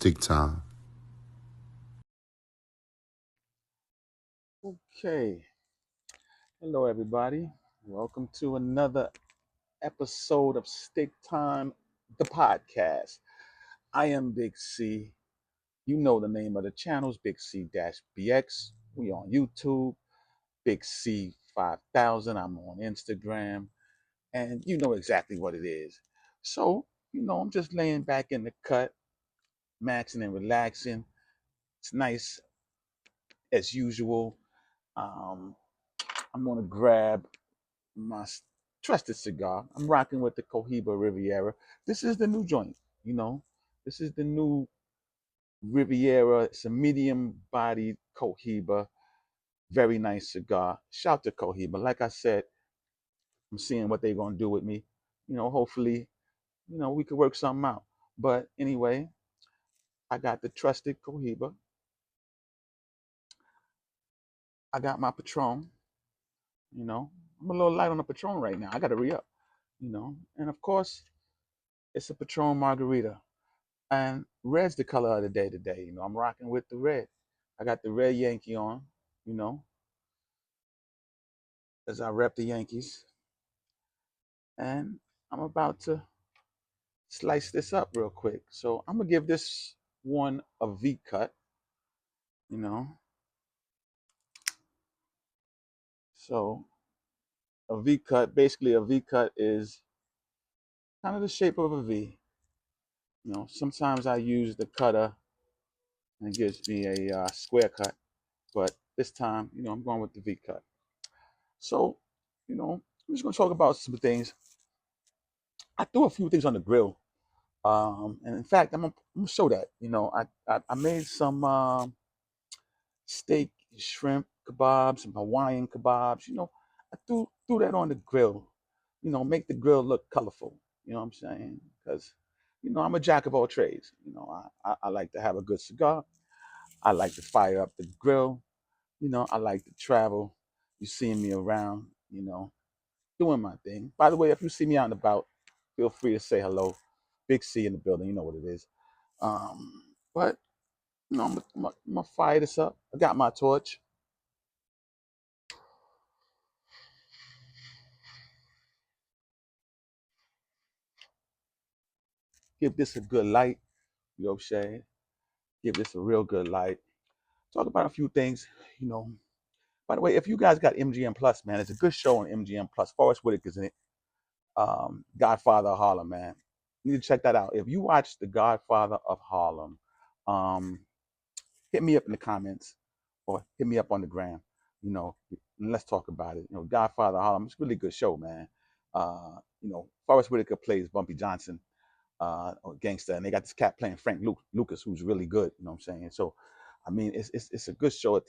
stick time. Okay. Hello, everybody. Welcome to another episode of Stick Time, the podcast. I am Big C. You know the name of the channels, Big C BX. We on YouTube, Big C 5000. I'm on Instagram, and you know exactly what it is. So, I'm just laying back in the cut, maxing and relaxing. It's nice as usual. Um, I'm gonna grab my trusted cigar. I'm rocking with the Cohiba Riviera. This is the new joint, you know. This is the new Riviera. It's a medium bodied Cohiba. Very nice cigar. Shout to Cohiba. Like I said, I'm seeing what they're gonna do with me. Hopefully, we could work something out. But anyway, I got the trusted Cohiba. I got my Patron, you know. I'm a little light on the Patron right now. I gotta re-up. And of course, it's a Patron margarita. And red's the color of the day today. I'm rocking with the red. I got the red Yankee on, you know, as I rep the Yankees. And I'm about to slice this up real quick. So I'm gonna give this one a V cut, you know. So a V cut, basically a V cut is kind of the shape of a V. Sometimes I use the cutter and it gives me a square cut, but this time, I'm going with the V cut. So, I'm just gonna talk about some things. I threw a few things on the grill. And in fact, I'm gonna show that. I made some steak, shrimp kebabs, some Hawaiian kebabs. I threw that on the grill. Make the grill look colorful. You know what I'm saying? Because I'm a jack of all trades. I like to have a good cigar. I like to fire up the grill. I like to travel. You see me around. Doing my thing. By the way, if you see me out and about, feel free to say hello. Big C in the building. You know what it is. But I'm gonna fire this up. I got my torch. Give this a good light. You know what I'm saying? Give this a real good light. Talk about a few things. You know. By the way, if you guys got MGM Plus, man, it's a good show on MGM Plus. Forrest Whitaker's in it. Godfather of Harlem, man. You need to check that out. If you watch The Godfather of Harlem, um, hit me up in the comments or hit me up on the gram, and let's talk about it. Godfather of Harlem, it's a really good show, man. Forrest Whitaker plays Bumpy Johnson, or gangster, and they got this cat playing Frank Lucas, who's really good. You know what I'm saying? So, I mean, it's a good show.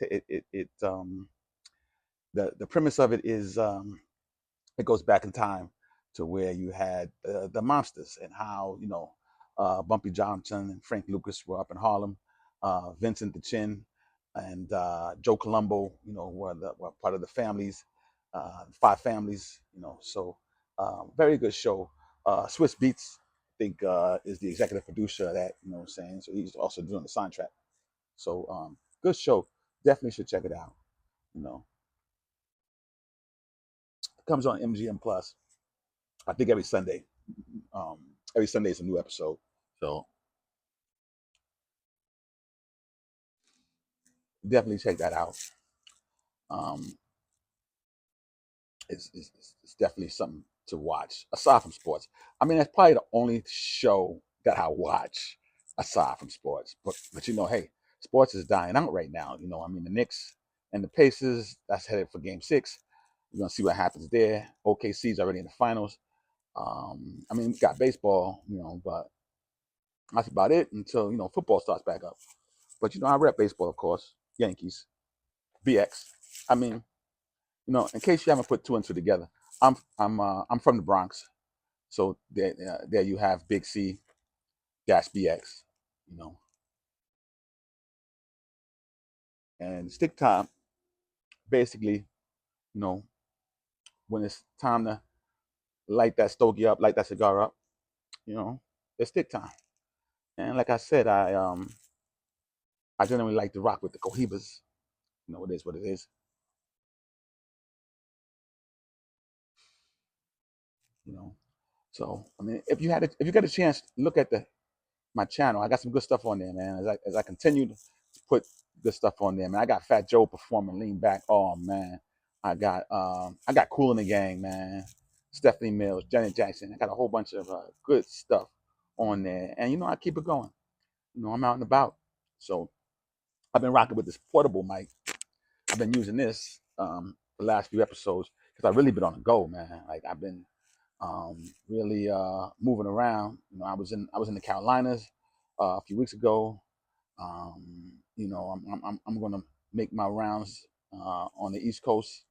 The premise of it is it goes back in time to where you had the monsters and how Bumpy Johnson and Frank Lucas were up in Harlem. Vincent the Chin and Joe Colombo, were part of the families, five families. So very good show. Swiss Beats, I think, is the executive producer of that. You know what I'm saying? So he's also doing the soundtrack. So good show. Definitely should check it out. You know, it comes on MGM Plus. I think every Sunday. Um, every Sunday is a new episode. So definitely check that out. Um, it's definitely something to watch aside from sports. I mean, that's probably the only show that I watch aside from sports. But hey, sports is dying out right now. I mean, the Knicks and the Pacers, that's headed for Game 6. We're gonna see what happens there. OKC's already in the finals. I mean, we got baseball, but that's about it until football starts back up. But I rep baseball, of course. Yankees, BX. I mean, in case you haven't put two and two together, I'm from the Bronx, so there you have Big C dash BX, you know, and stick time. Basically, you know, when it's time to light that stogie up, light that cigar up, it's stick time. And like I said, I generally like to rock with the Cohibas. You know, it is what it is. You know, so I mean, if you get a chance, look at the my channel. I got some good stuff on there, man. As I continue to put good stuff on there, man. I got Fat Joe performing Lean Back. Oh man, I got Cool in the Gang, man. Stephanie Mills, Janet Jackson. I got a whole bunch of good stuff on there, and you know I keep it going. You know I'm out and about, so I've been rocking with this portable mic. I've been using this the last few episodes because I've really been on the go, man. Like I've been really moving around. You know, I was in the Carolinas a few weeks ago. You know, I'm going to make my rounds on the East Coast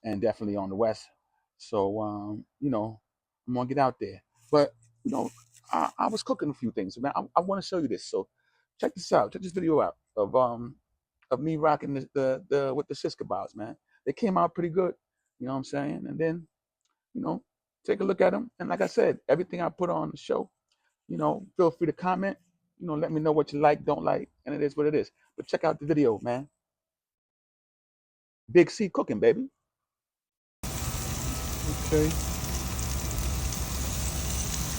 and definitely on the West. So you know, I'm gonna get out there. But you know, I was cooking a few things, man. I want to show you this. So check this out. Check this video out of me rocking the with the Shish Kabobs, man. They came out pretty good. You know what I'm saying? And then you know, take a look at them. And like I said, everything I put on the show, you know, feel free to comment. You know, let me know what you like, don't like, and it is what it is. But check out the video, man. Big C cooking, baby. Okay,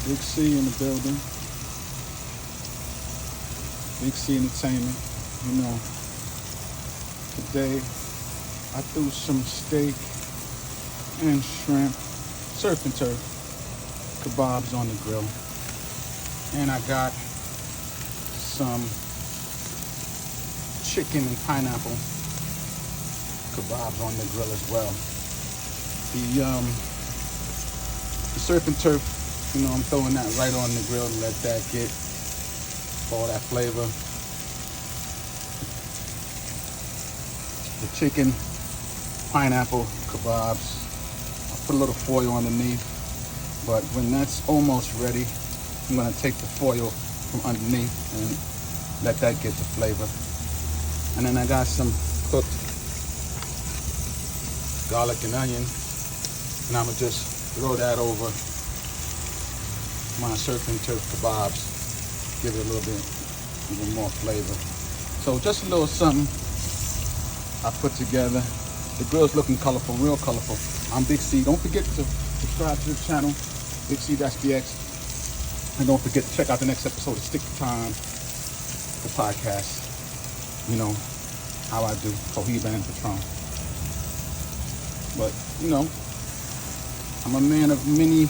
Big C in the building. Big C Entertainment. You know, today I threw some steak and shrimp, surf and turf, kebabs on the grill. And I got some chicken and pineapple kebabs on the grill as well. The surf and turf, you know, I'm throwing that right on the grill to let that get all that flavor. The chicken, pineapple kebabs, I put a little foil underneath, but when that's almost ready, I'm gonna take the foil from underneath and let that get the flavor. And then I got some cooked garlic and onion, and I'm gonna just throw that over my surf and turf kebabs, give it a little bit even more flavor. So just a little something I put together. The grill's looking colorful, real colorful. I'm Big C. Don't forget to subscribe to the channel, Big C BX. And don't forget to check out the next episode of Stick to Time, the podcast. You know how I do, Cohiba and Patron. But, you know, I'm a man of many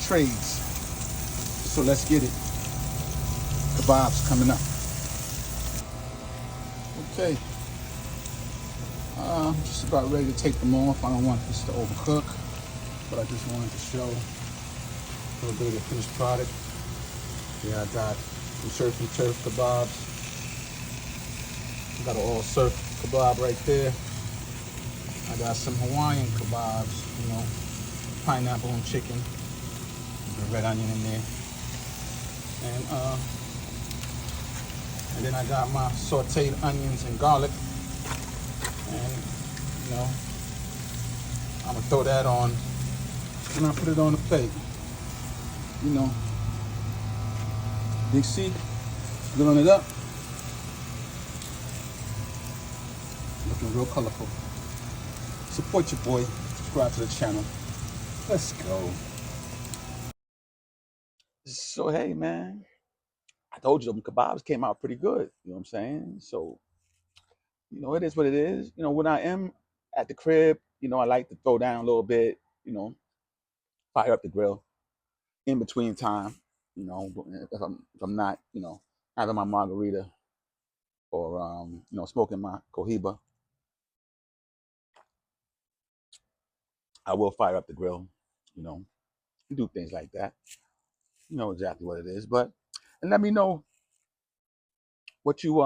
trades. So let's get it. Kebabs coming up. Okay. I'm just about ready to take them off. I don't want this to overcook, but I just wanted to show a little bit of the finished product. Yeah, I got some surf and turf kebabs. I got an all surf kebab right there. I got some Hawaiian kebabs, you know, pineapple and chicken, the red onion in there. And then I got my sauteed onions and garlic. And, you know, I'm gonna throw that on and I put it on the plate. You know, Big C, grilling it up. Looking real colorful. Support your boy, subscribe to the channel. Let's go. So hey, man, I told you them kebabs came out pretty good. You know what I'm saying? So you know it is what it is. You know when I am at the crib, you know I like to throw down a little bit. You know, fire up the grill in between time. You know, if I'm not, you know, having my margarita or you know, smoking my cohiba, I will fire up the grill. You know, and do things like that. You know exactly what it is. But and let me know what you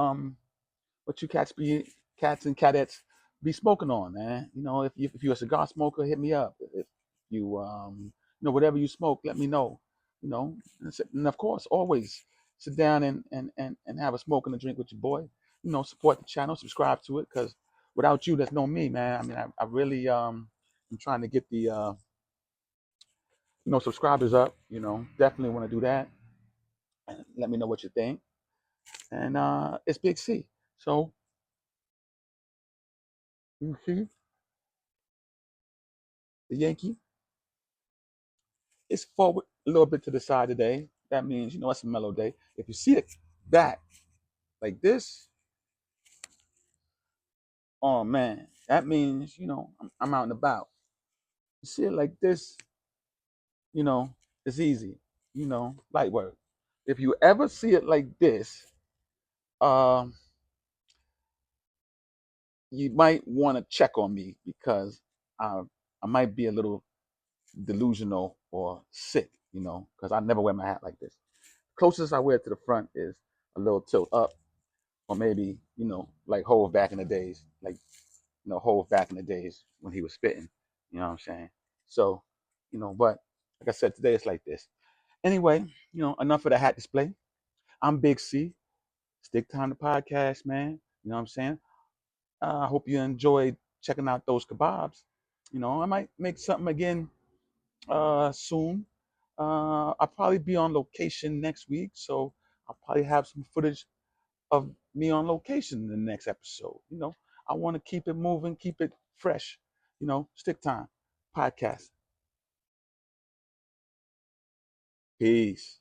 cats and cadettes be smoking on, man. You know, if you're a cigar smoker, hit me up. If you you know whatever you smoke, let me know. You know, and of course, always sit down and have a smoke and a drink with your boy. You know, support the channel, subscribe to it, because without you, there's no me, man. I mean, I really I'm trying to get the you know subscribers up. You know, definitely want to do that. Let me know what you think. And it's Big C. So you see the Yankee is forward a little bit to the side today. That means, it's a mellow day. If you see it back like this, oh man, that means, I'm out and about. You see it like this, you know, it's easy, light work. If you ever see it like this, um, you might want to check on me because I, I might be a little delusional or sick, because I never wear my hat like this. Closest I wear to the front is a little tilt up, or maybe, like Hove back in the days, like, Hove back in the days when he was spitting, you know what I'm saying? So, but like I said, today it's like this. Anyway, enough of the hat display. I'm Big C. Stick time to podcast, man. You know what I'm saying? I hope you enjoyed checking out those kebabs. I might make something again soon. I'll probably be on location next week, so I'll probably have some footage of me on location in the next episode. I want to keep it moving, keep it fresh. Stick time podcast. Peace.